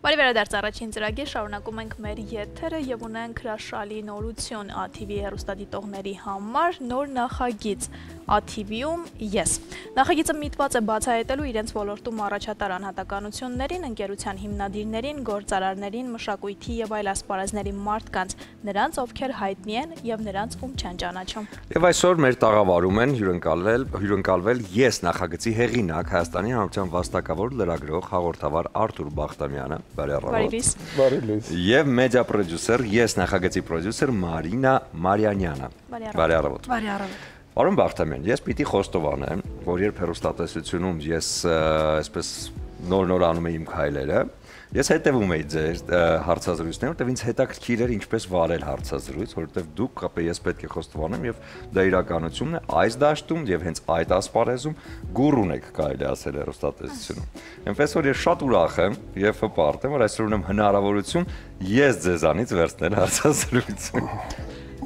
Բարի վերադարձ առաջին ծրագիր, շարունակում ենք մեր եթերը և ունենք հրաշալի նորություն ATV հեռուստադիտողների համար, նոր նախագիծ ATV-ում ես։ Նախագիծը միտված է բացահայտելու իրենց ոլորտում առաջատար անհատականություններին, ընկերության հիմնադիրներին, գործարարներին, մշակույթի և այլ ասպարեզների մարդկանց, նրանց, ովքեր հայտնի են և նրանց, ում չեն ճանաչում։ Եվ այսօր մեր տաղավարում են հյուրընկալվել ես նախագծի հեղինակ Հայաստանի Հանրապետության վաստակավոր լրագրող հաղորդավար Արթուր Բախտամյանը, բարի առավոտ, և մեդիա պրոդյուսեր, ես նախագծի պրոդյուսեր Մարինա Մարյանյանը, բարի առավոտ։ Պարոն Բախտամյան, ես պիտի խոստովանեմ, որ երբ հեռուստատեսությունում ես այսպես նոր անում եմ իմ քայլերը, ես հետևում էի ձեր հարցազրույցներին, որտեղ ինձ հետաքրքիր էր ինչպես վարել հարցազրույց, որովհետև դուք ես պետք է խոստովանեմ եւ դա իրականությունն է այս դաշտում եւ հենց այդ ասպարեզում գուրուն եք կարելի ասել հեռուստատեսությունում։ Այնպես որ ես շատ ուրախ եմ եւ հպարտ եմ, որ այսօր ունեմ հնարավորություն ես ձեզանից վերցնել հարցազրույցը։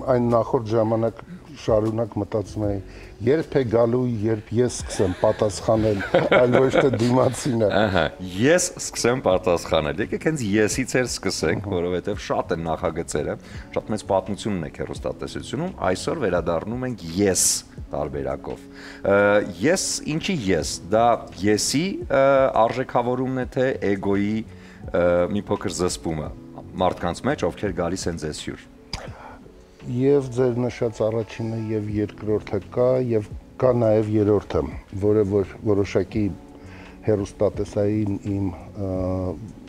Այն նախորդ ժամանակ շարունակ մտածում էի, երբ է գալու, երբ ես սկսեմ պատասխանել, այլ ոչ թե դիմացինը։ Ես սկսեմ պատասխանել։ Եկեք հենց եսից էլ սկսենք, որովհետև շատ են նախագծերը, շատ մեծ պատմություն ունեք հեռուստատեսությունում, այսօր վերադառնում ենք ես տարբերակով։ Ես ինչի ես, դա եսի արժեքավորումն է, թե էգոյի մի փոքր զսպումը մարդկանց մեջ, ովքեր գալիս են ձեզ հյուր։ Եվ ձեր նշած առաջինը և երկրորդը կա և կա նաև երրորդը, որը որոշակի հեռուստատեսային իմ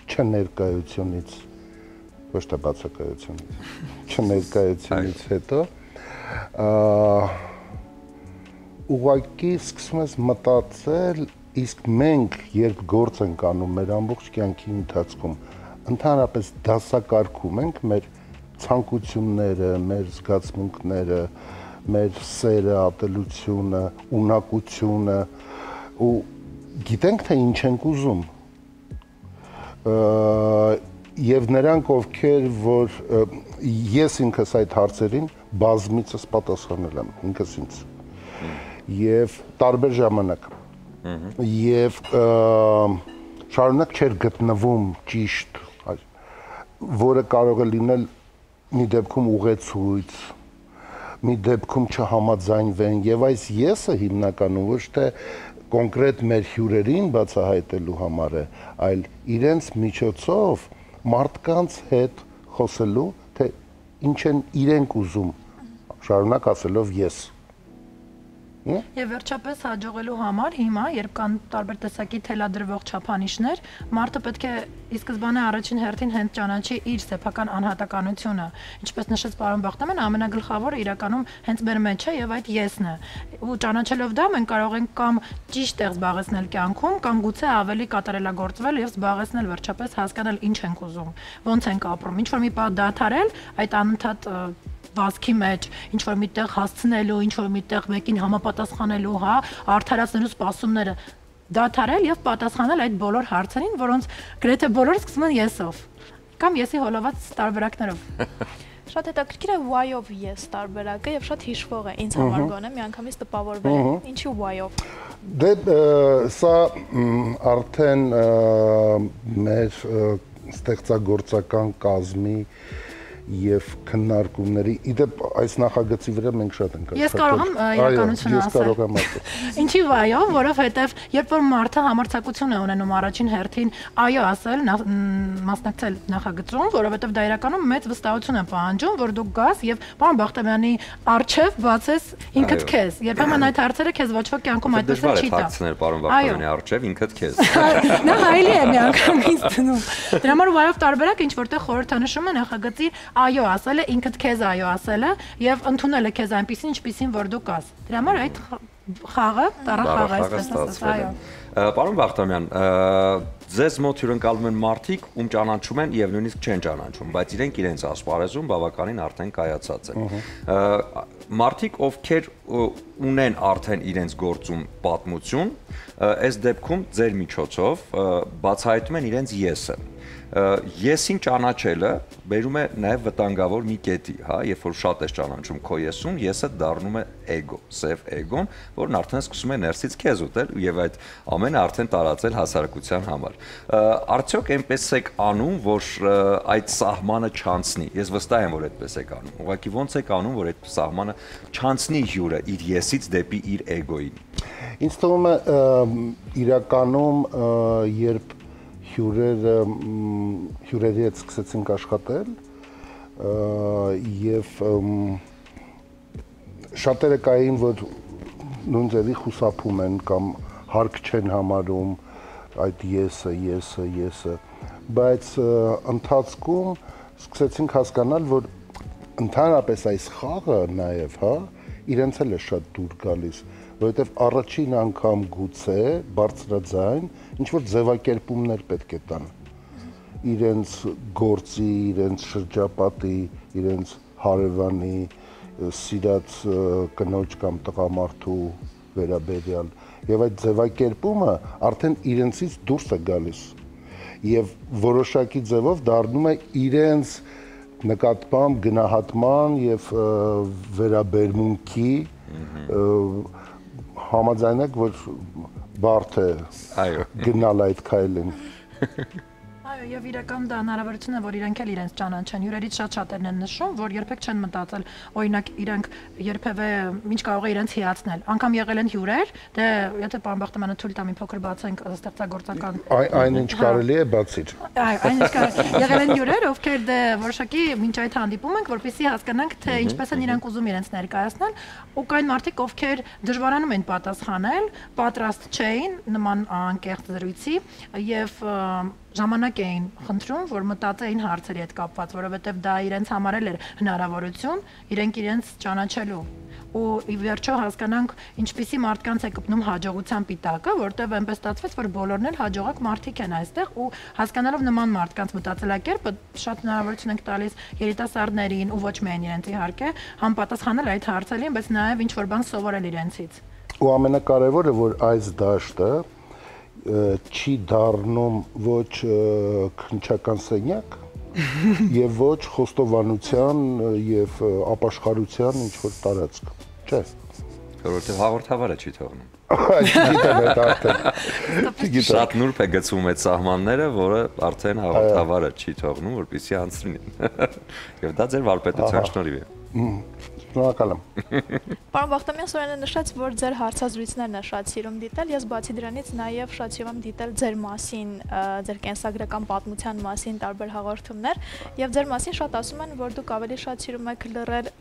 չներկայությունից, ոչ թե բացակայությունից, չներկայությունից հետո ուղղակի սկսում ես մտածել, իսկ մենք երբ գործ ենք անում մեր ամբողջ կյանքի ընթացքում, ընդհանրապես դասակարգում ենք մեր ցանկությունները, մեր զգացմունքները, մեր սերը, ատելությունը, ունակությունը ու գիտենք թե ինչ ենք ուզում։ Եվ նրանք ովքեր որ ես ինքս այդ հարցերին բազմիցս պատասխանել եմ ինքս ինձ։ Եվ տարբեր ժամանակ։ Եվ շարունակ չէր գտնվում ճիշտ, որը կարող է լինել մի դեպքում ուղեցույց, մի դեպքում չհամաձայնվեն եւ այս եսը հիմնականում ոչ թե կոնկրետ մեր հյուրերին բացահայտելու համար է, այլ իրենց միջոցով մարդկանց հետ խոսելու, թե ինչ են իրենք ուզում, շարունակ ասելով ես։ Եվ վերջապես հաջողելու համար հիմա, երբ կան տարբեր տեսակի թելադրվող չափանիշներ, մարդը պետք է ի սկզբանե առաջին հերթին հենց ճանաչի իր սեփական անհատականությունը։ Ինչպես նշեց պարոն Բախտամյանը, ամենագլխավորը իրականում հենց մեր մեջ է եւ այդ եսն է։ Ու ճանաչելով դա մենք կարող ենք կամ ճիշտ տեղ զբաղեցնել կյանքում, կամ գուցե ավելի կատարելագործվել եւ զբաղեցնել վերջապես հասկանալ ինչ ենք ուզում, ոնց ենք ապրում, ինչ որ մի բան դադարել, այդ անընդհատ վազքի մեջ, ինչ որ միտեղ հասցնելու, ինչ որ միտեղ մեկին համապատասխանելու, հա, արդարացնելու սպասումները դադարել եւ պատասխանել այդ բոլոր հարցերին, որոնց գրեթե բոլորը սկսում են եսով կամ եսի հոլոված տարբերակներով։ Շատ հետաքրքիր է why-ով ես տարբերակը եւ շատ հիշվող է ինձ համար գոնե միանգամից տպավորվել է։ Ինչի why-ով։ Դե սա արդեն մեր ստեղծագործական կազմի եւ քննարկումների իդեպ այս նախագծի վրա մենք շատ ենք աշխատել։ Ես կարող եմ իրականությունը ասել։ Ես կարող եմ ասել։ Ինչի վայով, որովհետեւ երբ որ մարդը համարձակություն է ունենում առաջին հերթին այո ասել, մասնակցել նախագծում, որովհետեւ դա իրականում մեծ վստահություն է պահանջում, որ դու գաս եւ պարոն Բախտամյանի արչեւ բացես ինքդ քեզ։ Երբեմն այդ հարցերը քեզ ոչ ոք կյանքում այդպես չի տա։ Հարցներ պարոն Բախտամյանի արչեւ ինքդ քեզ։ Նա հայելի է միանգամից դնում։ Դրա համար վայով տարբերակ ինչ որտեղ խորհրդանշում է նախագծի այո ասելը, ինքդ քեզ այո ասելը եւ ընդունելը քեզ այնպեսին, ինչպեսին որ դու կաս։ Դրա համար այդ խաղը, տառախաղը այսպես ասած, այո։ Պարոն Բախտամյան, ձեզ մոտ հյուրընկալվում են մարդիկ, ում ճանաչում են եւ նույնիսկ չեն ճանաչում, բայց իրենք իրենց ասպարեզում բավականին արդեն կայացած են։ Մարդիկ, ովքեր ունեն արդեն իրենց գործում պատմություն, այս դեպքում ձեր միջոցով բացահայտում են իրենց եսը։ Եսին ճանաչելը բերում է նաև վտանգավոր մի կետի, հա, երբ որ շատ ես ճանաչում քո եսում, եսը դառնում է էգո, սև էգոն, որն արդեն սկսում է ներսից քեզ ուտել եւ այդ ամենը արդեն տարածել հասարակության համար։ Արդյոք այնպես եք անում, որ այդ սահմանը չանցնի։ Ես վստահ եմ, որ այդպես եք անում։ Ուղղակի ոնց եք անում, որ այդ սահմանը չանցնի հյուրը իր եսից դեպի իր էգոին։ Ինձ թվում է իրականում երբ հյուրերի հետ սկսեցինք աշխատել եւ շատերը կային, որ նույն ձևի խուսափում են կամ հարկ չեն համարում այդ եսը, բայց ընթացքում սկսեցինք հասկանալ, որ ընդհանրապես այս խաղը նաեւ, հա, իրենց էլ է շատ դուր գալիս, որովհետեւ առաջին անգամ գուցե բարձրաձայն ինչ որ ձևակերպումներ պետք է տան իրենց գործի, իրենց շրջապատի, իրենց հարևանի, սիրած կնոջ կամ տղամարդու վերաբերյալ եւ այդ ձևակերպումը արդեն իրենցից դուրս է գալիս եւ որոշակի ձևով դառնում է իրենց նկատմամբ գնահատման եւ վերաբերմունքի համաձայնեք, որ բարդ է գնալ այդ քայլին։ Այո, եւ իրական դա հնարավորություն է, որ իրենք էլ իրենց ճանաչեն։ Հյուրերից շատ-շատերն են նշում, որ երբեք չեն մտածել, օրինակ իրենք երբևէ ինչ կարող է իրենց հիացնել։ Անկամ եղել են հյուրեր, դե եթե պարոն Բախտամյանը թույլ տա մի փոքր բացենք ստեղծագործական։ Այնինչ կարելի է բացիր։ Այո, այնինչ կարելի։ Եղել են հյուրեր, ովքեր դե որոշակի մինչ այդ հանդիպում ենք, որպեսզի հասկանանք, թե ինչպես են իրենք ուզում իրենց ներկայացնել, ու կային մարդիկ, ովքեր դժվարանում են պատասխանել, պատրաստ չէին նման անկեղծ զրույցի եւ ժամանակ էին խնդրում, որ մտածեին հարցերի հետ կապված, որովհետև դա իրենց համար էր հնարավորություն իրենք իրենց ճանաչելու ու ի վերջո հասկանանք ինչպիսի մարդկանց է կպնում հաջողության պիտակը, որտեղ այնպես ստացվեց, որ բոլորն էլ հաջողակ մարդիկ են այստեղ ու հասկանալով նման մարդկանց մտածելակերպը շատ հնարավորություն ենք տալիս երիտասարդներին ու ոչ միայն իրենց իհարկե համապատասխանել այդ հարցերին, բայց նաև ինչ որ բան սովորել իրենցից։ Ու ամենակարևորը, որ այս դաշտը չի դառնում ոչ քննչական սենյակ եւ ոչ խոստովանության եւ ապաշխարության ինչ որ տարածք, չէ։ Որովհետեւ հաղորդավարը չի թողնում։ Գիտեմ այդ արդեն։ Շատ նուրբ է գցում այդ սահմանները, որը արդեն հաղորդավարը չի թողնում, որպեսզի անցնի։ Եվ դա ձեր վարպետության շնորհիվ է։ Շնորհակալ եմ։ Պարոն Բախտամյան Սուրյանը նշեց, որ ձեր հարցազրույցներն է շատ սիրում դիտել, ես բացի դրանից նաև շատ սիրում եմ դիտել ձեր մասին, ձեր կենսագրական պատմության մասին տարբեր հաղորդումներ, եւ ձեր մասին շատ ասում են, որ դուք ավելի շատ սիրում եք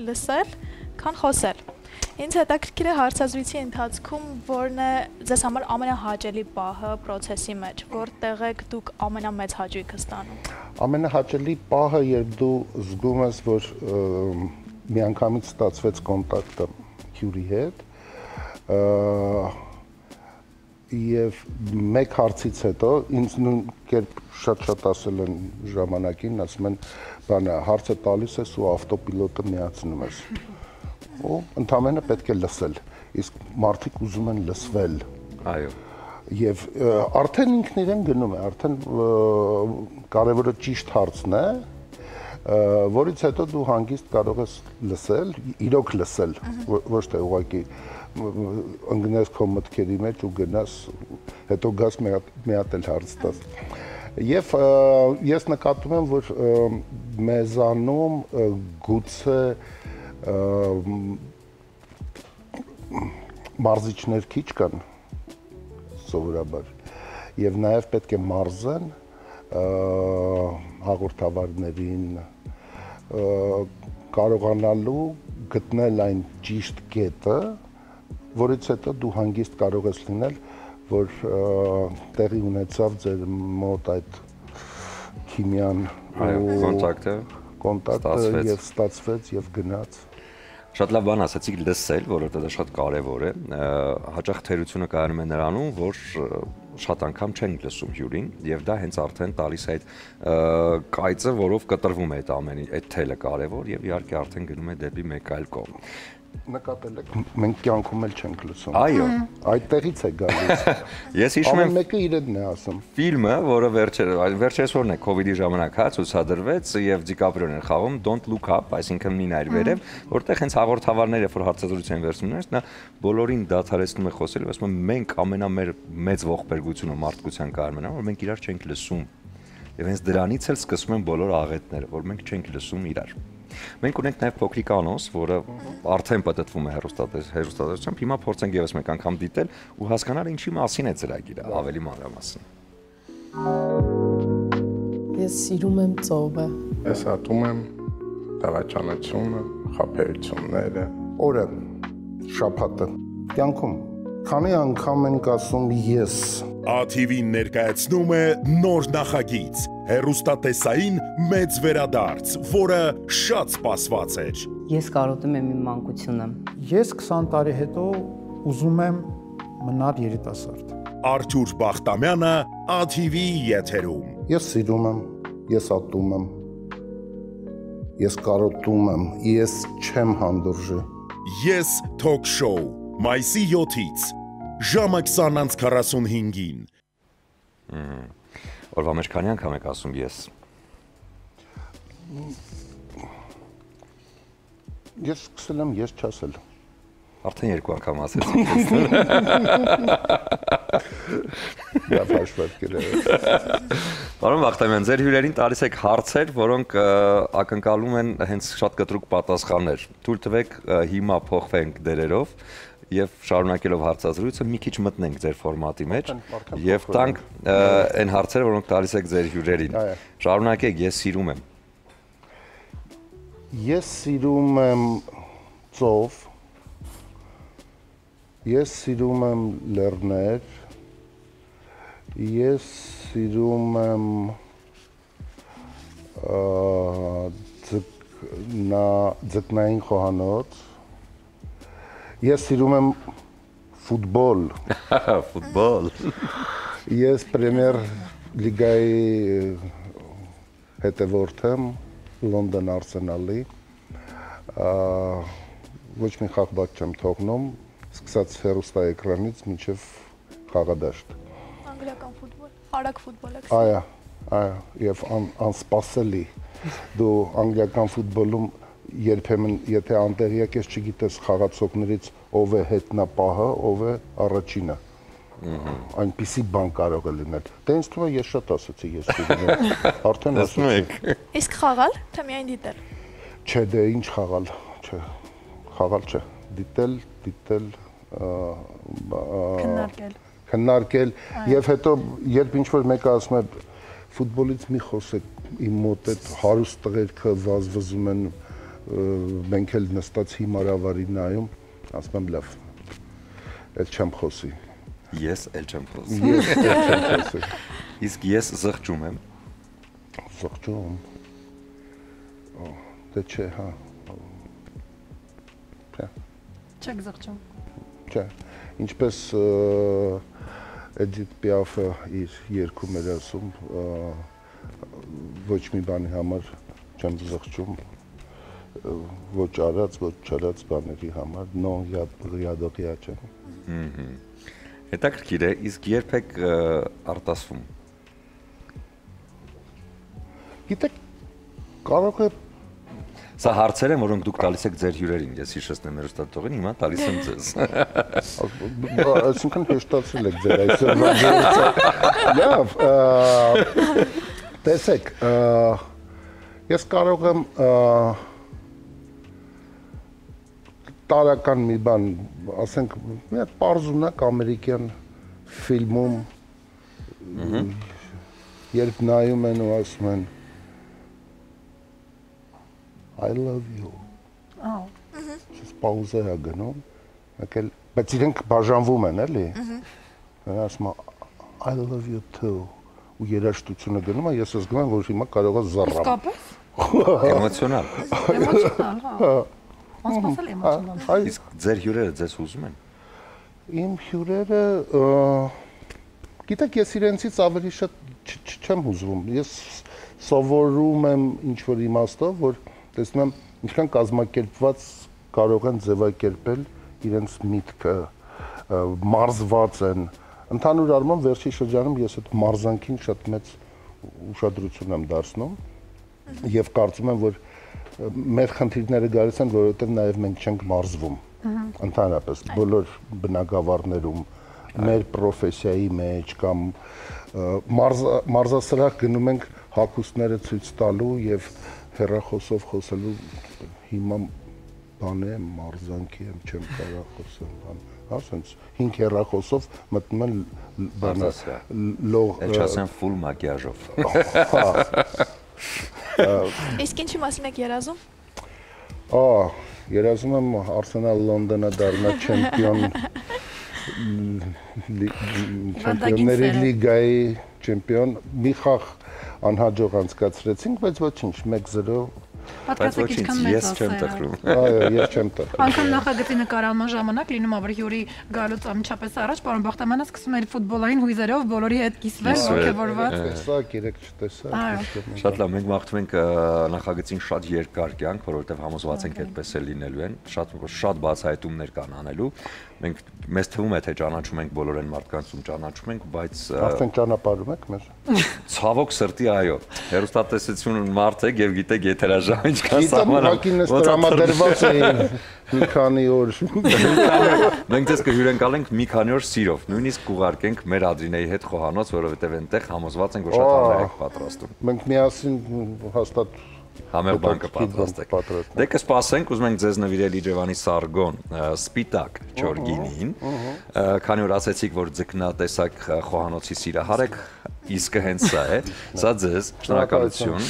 լսել, քան խոսել։ Ինձ հետաքրքիր է հարցազրույցի ընթացքում որն է ձեզ համար ամենահաճելի պահը process-ի մեջ, որտեղ եք դուք ամենամեծ հաճույքը ստանում։ Ամենահաճելի պահը, երբ դու զգում ես, որ միանգամից ստացվեց կոնտակտը հյուրի հետ եւ մեկ հարցից հետո ինձ նույն կերպ շատ ասել են ժամանակին, ասում են, բանը հարցը տալիս ես ու ավտոպիլոտը միացնում ես։ Ու ընդամենը պետք է լսել, իսկ մարդիկ ուզում են լսվել։ Այո։ Եվ արդեն ինքն իրեն գնում է, արդեն կարևորը ճիշտ հարցն է, որից հետո դու հանգիստ կարող ես լսել, իրոք լսել, ոչ թե ուղղակի ընկնես քո մտքերի մեջ ու գնաս, հետո գաս մի հատ էլ հարց տաս։ Եվ ես նկատում եմ, որ մեզանում գուցե մարզիչներ քիչ կան սովորաբար եւ նաեւ պետք է մարզեն հաղորդավարներին կարողանալու գտնել այն ճիշտ կետը, որից հետո դու հանգիստ կարող ես լինել, որ տեղի ունեցավ ձեր մոտ այդ քիմիան կոնտակտը եւ ստացվեց եւ գնաց։ Շատ լավ բան ասացիք լսել, որովհետեւ դա շատ կարեւոր է։ Հաճախ թերությունը կայանում է նրանում, որ շատ անգամ չեն լսում հյուրին եւ դա հենց արդեն տալիս է այդ կայծը, որով կտրվում է այդ ամենի, այդ թելը կարեւոր եւ իհարկե արդեն գնում է դեպի մեկ այլ կողմ։ Նկատել եք, մենք կյանքում էլ չենք լսում։ Այո։ Այդտեղից է գալիս։ Ես հիշում եմ մեկը իրենն է ասում։ Ֆիլմը, որը վերջերս օրն է COVID-ի ժամանակ ցուցադրվեց եւ Դիկապրիոն էր խաղում Don't Look Up, այսինքն մի նայր վերև, որտեղ հենց հաղորդավարները, որ հարցազրույց են վերցնում, նա բոլորին դադարեցնում է խոսել, ասում է մենք ամենամեծ ողբերգությունը մարդկության կար մնա, որ մենք իրար չենք լսում։ Եվ հենց դրանից էլ սկսում են բոլոր աղետները, որ մենք չենք լսում իրար։ Մենք ունենք նաև փոքրիկ անոնս, որը արդեն պատտվում է հեռուստատեսությամբ, հիմա փորձենք եւս մեկ անգամ դիտել ու հասկանալ ինչի մասին է ծրագիրը, ավելի մանրամասն։ Ես սիրում եմ ծովը։ Ես ատում եմ դավաճանությունը, խաբերությունները, Օրը, շաբաթը, կյանքում, քանի անգամ ենք ասում ես։ ATV-ն ներկայացնում է նոր նախագիծ, հեռուստատեսային մեծ վերադարձ, որը շատ սպասված էր։ Ես կարոտում եմ իմ մանկությունը։ Ես 20 տարի հետո ուզում եմ մնալ երիտասարդ։ Արթուր Բախտամյանը ATV-ի եթերում։ Ես սիրում եմ, ես ատում եմ, ես կարոտում եմ, ես չեմ հանդուրժի։ Ես թոք շոու, մայիսի 7-ից, ժամը 20:45-ին։ Օրվա մեջ քանի անգամ եք ասում ես։ Ես սկսել եմ ես չասել։ Արդեն 2 անգամ ասեցիք։ Լավ հաշվարկել եք։ Պարոն Բախտամյան, ձեր հյուրերին տալիս եք հարցեր, որոնք ակնկալում են հենց շատ կտրուկ պատասխաններ։ Թույլ տվեք հիմա փոխվենք դերերով եւ շարունակելով հարցազրույցը մի քիչ մտնենք ձեր ֆորմատի մեջ եւ տանք այն հարցերը, որոնք տալիս եք ձեր հյուրերին։ Շարունակեք, ես սիրում եմ։ Ես սիրում եմ ծով։ Ես սիրում եմ լեռներ, ես սիրում եմ ձկնային խոհանոց, ես սիրում եմ ֆուտբոլ, Ֆուտբոլ։ ես պրեմիեր լիգայի հետևորդ եմ, Լոնդոն Արսենալի, ոչ մի խաղ բաց չեմ թողնում, սկսած հեռուստաէկրանից մինչև խաղադաշտ։ Անգլիական ֆուտբոլ, արագ ֆուտբոլ եք։ Այո, եւ անսպասելի։ Դու անգլիական ֆուտբոլում երբեմն եթե անտեղյակ ես չգիտես խաղացողներից ով է հետնապահը, ով է առաջինը։ Այնպիսի բան կարող է լինել։ Դե ինձ թվում է ես շատ ասացի ես չգիտեմ։ Արդեն ասում եք։ Իսկ խաղալ, թե միայն դիտել։ Չէ, դե ինչ խաղալ, չէ։ Խաղալ չէ։ Դիտել, քննարկել եւ հետո երբ ինչ որ մեկը ասում է ֆուտբոլից մի խոսեք իմ մոտ այդ հարուստ տղերքը վազվզում են մենք էլ նստած հիմարավարի նայում ասում եմ լավ այդ չեմ խոսի Ես էլ չեմ խոսի Իսկ ես զղջում եմ դե չէ հա Չեք զղջում Չէ, ինչպես Էդիթ Պիաֆը իր երգում էր ասում, ոչ մի բանի համար չեմ զղջում, ոչ արած, ոչ չարած բաների համար, non յադողյա չեմ։ Հետաքրքիր է, իսկ երբ եք արտասվում։ Գիտեք, կարող է Սա հարցեր են, որոնք դուք տալիս եք ձեր հյուրերին, ես հիշեցնեմ հեռուստատողին, հիմա տալիս եմ ձեզ։ Այսինքն հեշտացրել եք ձեր այսօրվա Լավ, տեսեք, ես կարող եմ տարական մի բան, ասենք, մի հատ պարզունակ ամերիկյան ֆիլմում, երբ նայում են ու ասում են I love you։ Ես պաուզա է գնում, բայց իրենք բաժանվում են, էլի։ Ասում I love you too։ Ու երաժշտությունը գնում է, ես զգում եմ, որ հիմա կարող է զառամ։ Իսկապես։ Էմոցիոնալ։ Էմոցիոնալ, հա։ Անսպասելի էմոցիոնալ։ Իսկ ձեր հյուրերը ձեզ հուզում են։ Իմ հյուրերը, գիտեք, ես իրենցից ավելի շատ չեմ հուզվում։ Ես սովորում եմ ինչ-որ իմաստով, որ տեսնում եմ ինչքան կազմակերպված կարող են ձևակերպել իրենց միտքը, մարզված են։ Ընդհանուր առմամբ վերջի շրջանում ես այդ մարզանքին շատ մեծ ուշադրություն եմ դարձնում եւ կարծում եմ, որ մեր խնդիրները գալիս են, որովհետեւ նաեւ մենք չենք մարզվում։ Ընդհանրապես բոլոր բնակավարներում, մեր պրոֆեսիայի մեջ կամ մարզասրահ գնում ենք հագուստները ցույց տալու եւ հեռախոսով խոսելու հիմա բան է մարզանքի եմ չեմ կարող խոսել բան ասենց 5 հեռախոսով մտնում են բանը լող չասեմ ֆուլ մակիաժով Իսկ ինչի մասին եք երազում երազում եմ Arsenal Լոնդոնը դառնա չեմպիոն Չեմպիոնների լիգայի չեմպիոն մի խաղ անհաջող անցկացրեցինք, բայց ոչինչ 1-0 Պատկասեք ինչքան մեծ ես չեմ տխրում։ Այո, ես չեմ տխրում։ Անկամ նախագծի նկարահանման ժամանակ լինում ա որ Յուրի գալուց ամիջապես առաջ պարոն Բախտամյանը սկսում էր ֆուտբոլային հույզերով բոլորի հետ կիսվել, ոգևորված։ Տեսակ, երեք չտեսակ։ Շատ լավ, մենք մաղթում ենք նախագծին շատ երկար կյանք, որովհետև համոզված ենք այդպես է լինելու են, շատ բացահայտումներ կան անելու։ Մենք մեզ թվում է թե ճանաչում ենք բոլոր այն մարդկանց, ում ճանաչում ենք, բայց արդեն ճանապարհում եք մեր։ Ցավոք սրտի այո։ Հերոստատեսություն մարդ է եւ գիտեք եթերաժամ ինչքան սահմանափակ տրամադրված է մի քանի օր։ Մենք դες կհյուրընկալենք մի քանի օր սիրով, նույնիսկ կուղարկենք մեր Ադրինեի հետ խոհանոց, որովհետեւ այնտեղ համոզված ենք որ շատ հանրայք պատրաստում։ Մենք միասին հաստատ Համեղ բան կպատրաստեք։ Դե կսպասենք, ուզում ենք ձեզ նվիրել Իջևանի Սարգոն սպիտակ չորգինին, քանի որ ասեցիք, որ ձկնատեսակ խոհանոցի սիրահար եք, իսկը հենց սա է, սա ձեզ, շնորհակալություն։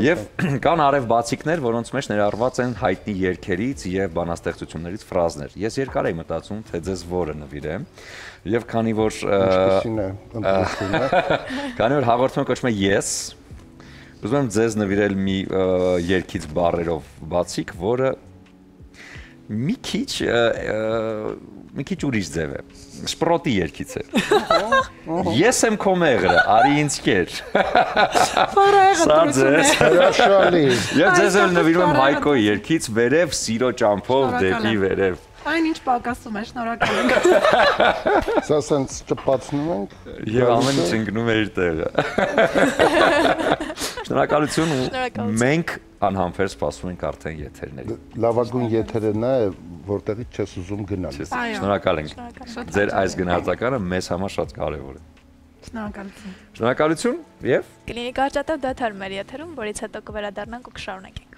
Եվ կան արև բացիկներ, որոնց մեջ ներառված են հայտնի երգերից եւ բանաստեղծություններից ֆրազներ։ Ես երկար էի մտածում, թե ձեզ որը նվիրեմ, եւ քանի որ հաղորդումը կոչվում է Yes Ուզում եմ ձեզ նվիրել մի երգից բառերով բացիկ, որը մի քիչ ուրիշ ձև է, շպրոտի երգից է։ Ես եմ քո մեղրը, արի ինձ կեր։ Սա ձեզ։ Հրաշալի։ Եվ ձեզ էլ նվիրում եմ Հայկոյի երգից վերև սիրո ճամփով դեպի վերև։ Այն ինչ պակասում է, շնորհակալ ենք։ Սա սենց ճպացնում ենք։ Եվ ամեն ինչ ընկնում է իր տեղը։ Շնորհակալություն ու մենք անհամբեր սպասում ենք արդեն եթերների։ Լավագույն եթերը նա է, որտեղից չես ուզում գնալ։ Շնորհակալ ենք։ Ձեր այս գնահատականը մեզ համար շատ կարևոր է։ Շնորհակալություն։ Շնորհակալություն եւ Կլինիկ արժանապատվի դաթար մեր եթերում, որից հետո կվերադառնանք ու կշարունակենք։